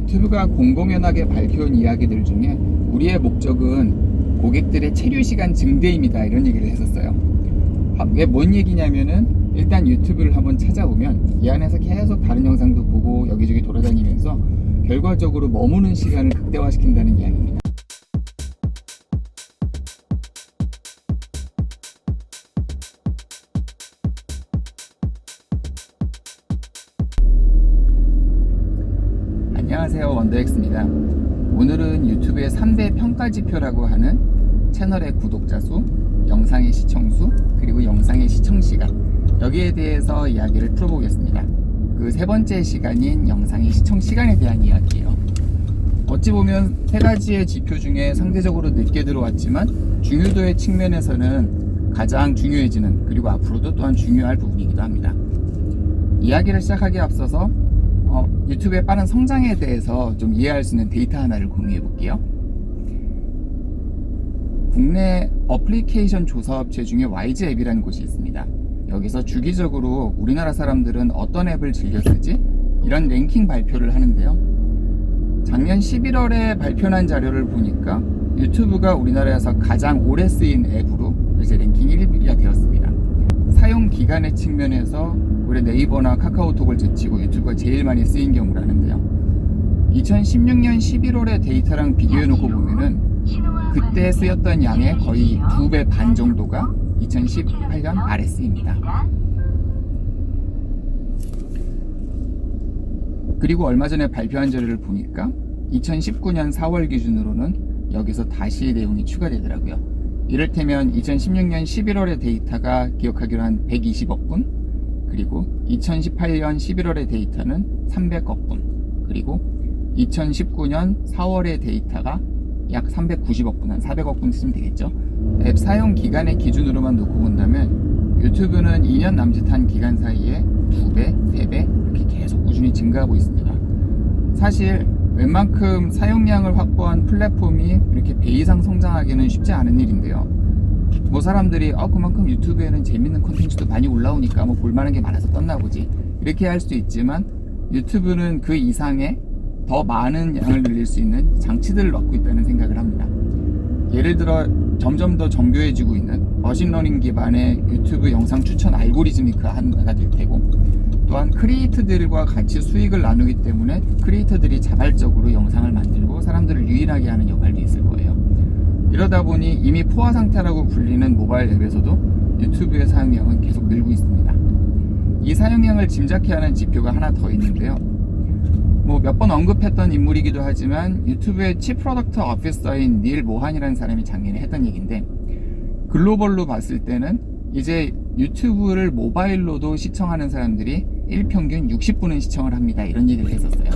유튜브가 공공연하게 밝혀온 이야기들 중에 우리의 목적은 고객들의 체류 시간 증대입니다, 이런 얘기를 했었어요. 왜 뭔 얘기냐면은 일단 유튜브를 한번 찾아보면 이 안에서 계속 다른 영상도 보고 여기저기 돌아다니면서 결과적으로 머무는 시간을 극대화시킨다는 이야기입니다. 안녕하세요, 원더엑스입니다. 오늘은 유튜브의 3대 평가지표라고 하는 채널의 구독자 수, 영상의 시청수, 그리고 영상의 시청시간, 여기에 대해서 이야기를 풀어보겠습니다. 그 세 번째 시간인 영상의 시청시간에 대한 이야기예요. 어찌 보면 세 가지의 지표 중에 상대적으로 늦게 들어왔지만 중요도의 측면에서는 가장 중요해지는, 그리고 앞으로도 또한 중요할 부분이기도 합니다. 이야기를 시작하기에 앞서서 유튜브의 빠른 성장에 대해서 좀 이해할 수 있는 데이터 하나를 공유해 볼게요. 국내 어플리케이션 조사업체 중에 YG 앱이라는 곳이 있습니다. 여기서 주기적으로 우리나라 사람들은 어떤 앱을 즐겨 쓰지? 이런 랭킹 발표를 하는데요. 작년 11월에 발표한 자료를 보니까 유튜브가 우리나라에서 가장 오래 쓰인 앱으로 이제 랭킹 1위가 되었습니다. 사용 기간의 측면에서 올해 네이버나 카카오톡을 제치고 유튜브가 제일 많이 쓰인 경우라는데요. 2016년 11월의 데이터랑 비교해 놓고 보면은 그때 쓰였던 양의 거의 2배 반 정도가 2018년 말에 쓰입니다. 그리고 얼마 전에 발표한 자료를 보니까 2019년 4월 기준으로는 여기서 다시 내용이 추가되더라고요. 이를테면 2016년 11월의 데이터가 기억하기로 한 120억 분, 그리고 2018년 11월의 데이터는 300억 분, 그리고 2019년 4월의 데이터가 약 390억 분, 한 400억 분 쓰면 되겠죠. 앱 사용 기간의 기준으로만 놓고 본다면 유튜브는 2년 남짓한 기간 사이에 2배, 3배 이렇게 계속 꾸준히 증가하고 있습니다. 사실 웬만큼 사용량을 확보한 플랫폼이 이렇게 배 이상 성장하기는 쉽지 않은 일인데요. 뭐 사람들이 그만큼 유튜브에는 재밌는 콘텐츠도 많이 올라오니까 뭐 볼만한 게 많아서 떴나 보지, 이렇게 할 수도 있지만 유튜브는 그 이상의 더 많은 양을 늘릴 수 있는 장치들을 갖고 있다는 생각을 합니다. 예를 들어 점점 더 정교해지고 있는 머신러닝 기반의 유튜브 영상 추천 알고리즘이 그 하나가 될 테고, 또한 크리에이터들과 같이 수익을 나누기 때문에 크리에이터들이 자발적으로 영상을 만들고 사람들을 유인하게 하는 역할도 있을 거예요. 이러다 보니 이미 포화 상태라고 불리는 모바일 앱에서도 유튜브의 사용량은 계속 늘고 있습니다. 이 사용량을 짐작케 하는 지표가 하나 더 있는데요. 몇 번 언급했던 인물이기도 하지만 유튜브의 치 프로덕트 오피서인 닐 모한이라는 사람이 작년에 했던 얘기인데, 글로벌로 봤을 때는 이제 유튜브를 모바일로도 시청하는 사람들이 일평균 60분은 시청을 합니다, 이런 얘기를 했었어요.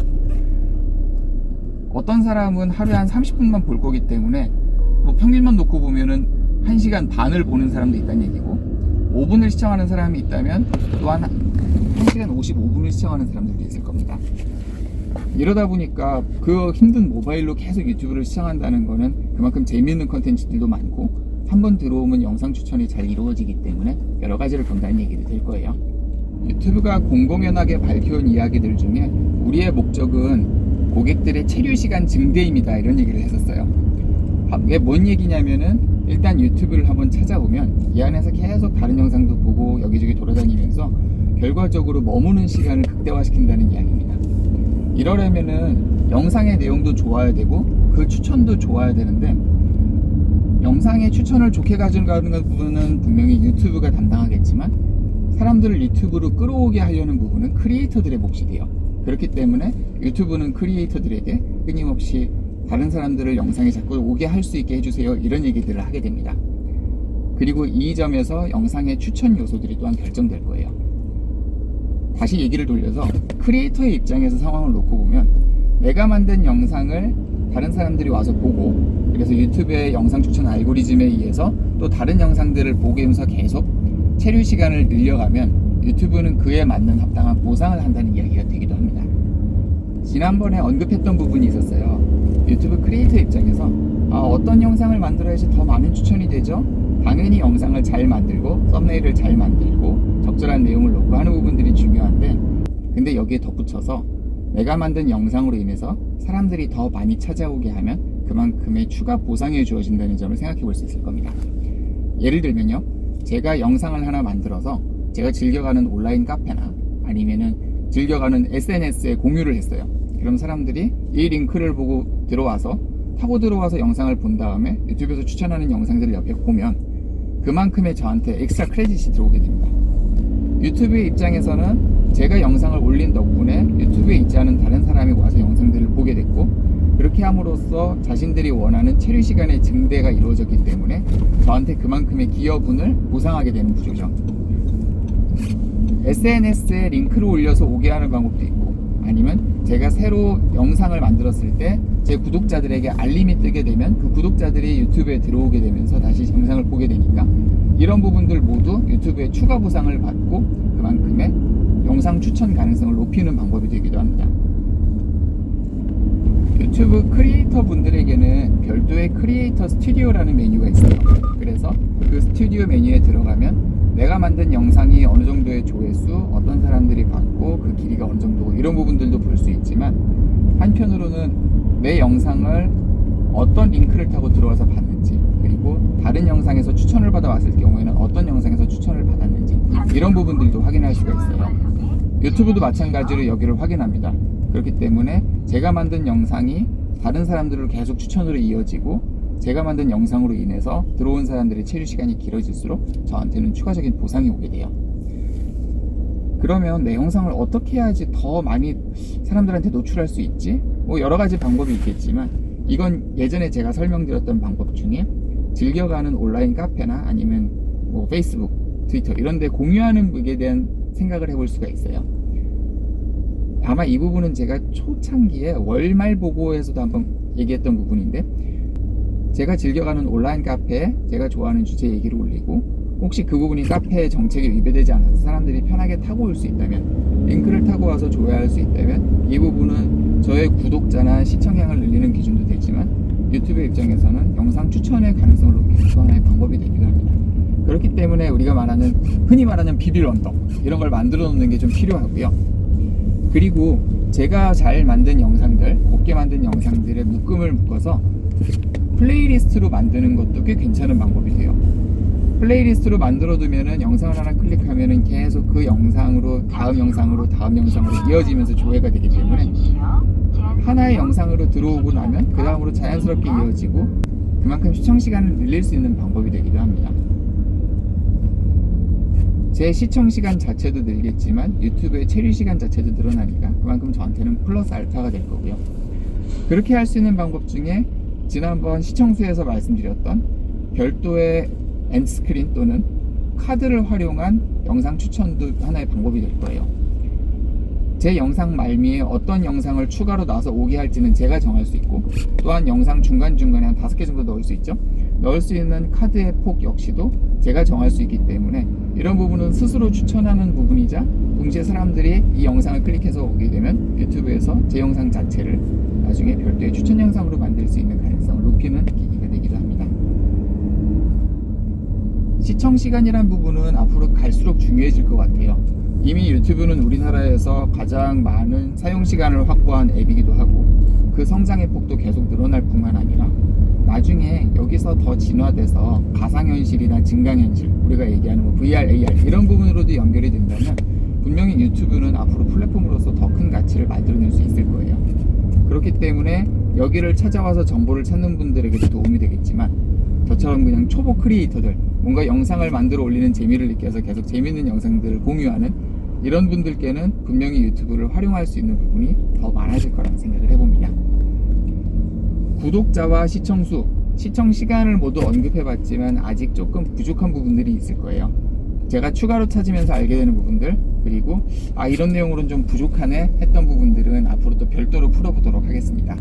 어떤 사람은 하루에 한 30분만 볼 거기 때문에 평균만 놓고 보면은 1시간 반을 보는 사람도 있다는 얘기고, 5분을 시청하는 사람이 있다면 또한 1시간 55분을 시청하는 사람들도 있을 겁니다. 이러다 보니까 그 힘든 모바일로 계속 유튜브를 시청한다는 거는 그만큼 재미있는 컨텐츠들도 많고 한번 들어오면 영상 추천이 잘 이루어지기 때문에 여러 가지를 본다는 얘기도 될 거예요. 유튜브가 공공연하게 밝혀온 이야기들 중에 우리의 목적은 고객들의 체류 시간 증대입니다, 이런 얘기를 했었어요. 왜 뭔 얘기냐면은 일단 유튜브를 한번 찾아보면 이 안에서 계속 다른 영상도 보고 여기저기 돌아다니면서 결과적으로 머무는 시간을 극대화시킨다는 이야기입니다. 이러려면은 영상의 내용도 좋아야 되고 그 추천도 좋아야 되는데, 영상의 추천을 좋게 가져가는 부분은 분명히 유튜브가 담당하겠지만 사람들을 유튜브로 끌어오게 하려는 부분은 크리에이터들의 몫이 돼요. 그렇기 때문에 유튜브는 크리에이터들에게 끊임없이 다른 사람들을 영상에 자꾸 오게 할 수 있게 해주세요, 이런 얘기들을 하게 됩니다. 그리고 이 점에서 영상의 추천 요소들이 또한 결정될 거예요. 다시 얘기를 돌려서 크리에이터의 입장에서 상황을 놓고 보면 내가 만든 영상을 다른 사람들이 와서 보고, 그래서 유튜브의 영상 추천 알고리즘에 의해서 또 다른 영상들을 보면서 계속 체류 시간을 늘려가면 유튜브는 그에 맞는 합당한 보상을 한다는 이야기가 되기도 합니다. 지난번에 언급했던 부분이 있었어요. 유튜브 크리에이터 입장에서 어떤 영상을 만들어야지 더 많은 추천이 되죠? 당연히 영상을 잘 만들고 썸네일을 잘 만들고 적절한 내용을 넣고 하는 부분들이 중요한데, 근데 여기에 덧붙여서 내가 만든 영상으로 인해서 사람들이 더 많이 찾아오게 하면 그만큼의 추가 보상이 주어진다는 점을 생각해 볼 수 있을 겁니다. 예를 들면요, 제가 영상을 하나 만들어서 제가 즐겨가는 온라인 카페나 아니면은 즐겨가는 SNS에 공유를 했어요. 그럼 사람들이 이 링크를 보고 들어와서 타고 들어와서 영상을 본 다음에 유튜브에서 추천하는 영상들을 옆에 보면 그만큼의 저한테 엑스트라 크레딧이 들어오게 됩니다. 유튜브의 입장에서는 제가 영상을 올린 덕분에 유튜브에 있지 않은 다른 사람이 와서 영상들을 보게 됐고, 그렇게 함으로써 자신들이 원하는 체류 시간의 증대가 이루어졌기 때문에 저한테 그만큼의 기여분을 보상하게 되는 구조죠. SNS에 링크를 올려서 오게 하는 방법도 있고, 아니면 제가 새로 영상을 만들었을 때 제 구독자들에게 알림이 뜨게 되면 그 구독자들이 유튜브에 들어오게 되면서 다시 영상을 보게 되니까 이런 부분들 모두 유튜브에 추가 보상을 받고 그만큼의 영상 추천 가능성을 높이는 방법이 되기도 합니다. 유튜브 크리에이터 분들에게는 별도의 크리에이터 스튜디오라는 메뉴가 있어요. 그래서 그 스튜디오 메뉴에 들어가면 내가 만든 영상이 어느 정도의 조회수, 어떤 사람들이 봤고 그 길이가 어느 정도고 이런 부분들도 볼 수 있지만, 한편으로는 내 영상을 어떤 링크를 타고 들어와서 봤는지, 그리고 다른 영상에서 추천을 받아 왔을 경우에는 어떤 영상에서 추천을 받았는지 이런 부분들도 확인할 수가 있어요. 유튜브도 마찬가지로 여기를 확인합니다. 그렇기 때문에 제가 만든 영상이 다른 사람들을 계속 추천으로 이어지고 제가 만든 영상으로 인해서 들어온 사람들의 체류 시간이 길어질수록 저한테는 추가적인 보상이 오게 돼요. 그러면 내 영상을 어떻게 해야지 더 많이 사람들한테 노출할 수 있지? 뭐 여러 가지 방법이 있겠지만, 이건 예전에 제가 설명드렸던 방법 중에 즐겨가는 온라인 카페나 아니면 뭐 페이스북, 트위터 이런 데 공유하는 것에 대한 생각을 해볼 수가 있어요. 아마 이 부분은 제가 초창기에 월말 보고에서도 한번 얘기했던 부분인데, 제가 즐겨가는 온라인 카페에 제가 좋아하는 주제 얘기를 올리고, 혹시 그 부분이 카페 정책에 위배되지 않아서 사람들이 편하게 타고 올 수 있다면, 링크를 타고 와서 조회할 수 있다면 이 부분은 저의 구독자나 시청량을 늘리는 기준도 되지만 유튜브 입장에서는 영상 추천의 가능성을 높이는 또 하나의 방법이 되기도 합니다. 그렇기 때문에 우리가 흔히 말하는 비빌 언덕 이런 걸 만들어 놓는 게 좀 필요하고요. 그리고 제가 잘 만든 영상들, 곱게 만든 영상들의 묶음을 묶어서 플레이리스트로 만드는 것도 꽤 괜찮은 방법이 돼요. 플레이리스트로 만들어두면은 영상을 하나 클릭하면은 계속 그 영상으로 다음 영상으로 이어지면서 조회가 되기 때문에 하나의 영상으로 들어오고 나면 그 다음으로 자연스럽게 이어지고 그만큼 시청 시간을 늘릴 수 있는 방법이 되기도 합니다. 제 시청 시간 자체도 늘겠지만 유튜브의 체류 시간 자체도 늘어나니까 그만큼 저한테는 플러스 알파가 될 거고요. 그렇게 할 수 있는 방법 중에 지난번 시청수에서 말씀드렸던 별도의 엔드스크린 또는 카드를 활용한 영상 추천도 하나의 방법이 될 거예요. 제 영상 말미에 어떤 영상을 추가로 넣어서 오게 할지는 제가 정할 수 있고, 또한 영상 중간중간에 한 5개 정도 넣을 수 있죠. 넣을 수 있는 카드의 폭 역시도 제가 정할 수 있기 때문에 이런 부분은 스스로 추천하는 부분이자 동시에 사람들이 이 영상을 클릭해서 오게 되면 유튜브에서 제 영상 자체를 나중에 별도의 추천 영상으로 만들 수 있는 가능성을 높이는 계기가 되기도 합니다. 시청 시간이란 부분은 앞으로 갈수록 중요해질 것 같아요. 이미 유튜브는 우리나라에서 가장 많은 사용 시간을 확보한 앱이기도 하고 그 성장의 폭도 계속 늘어날 뿐만 아니라 나중에 여기서 더 진화돼서 가상현실이나 증강현실, 우리가 얘기하는 뭐 VR, AR 이런 부분으로도 연결이 된다면 분명히 유튜브는 앞으로 플랫폼으로서 더 큰 가치를 만들어낼 수 있을 거예요. 그렇기 때문에 여기를 찾아와서 정보를 찾는 분들에게도 도움이 되겠지만, 저처럼 그냥 초보 크리에이터들, 뭔가 영상을 만들어 올리는 재미를 느껴서 계속 재밌는 영상들을 공유하는 이런 분들께는 분명히 유튜브를 활용할 수 있는 부분이 더 많아질 거라는 생각을 해봅니다. 구독자와 시청수, 시청 시간을 모두 언급해봤지만 아직 조금 부족한 부분들이 있을 거예요. 제가 추가로 찾으면서 알게 되는 부분들, 그리고 이런 내용으로는 좀 부족하네 했던 부분들은 앞으로 또 별도로 풀어보도록 하겠습니다.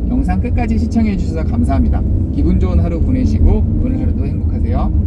영상 끝까지 시청해 주셔서 감사합니다. 기분 좋은 하루 보내시고 오늘 하루도 행복하세요.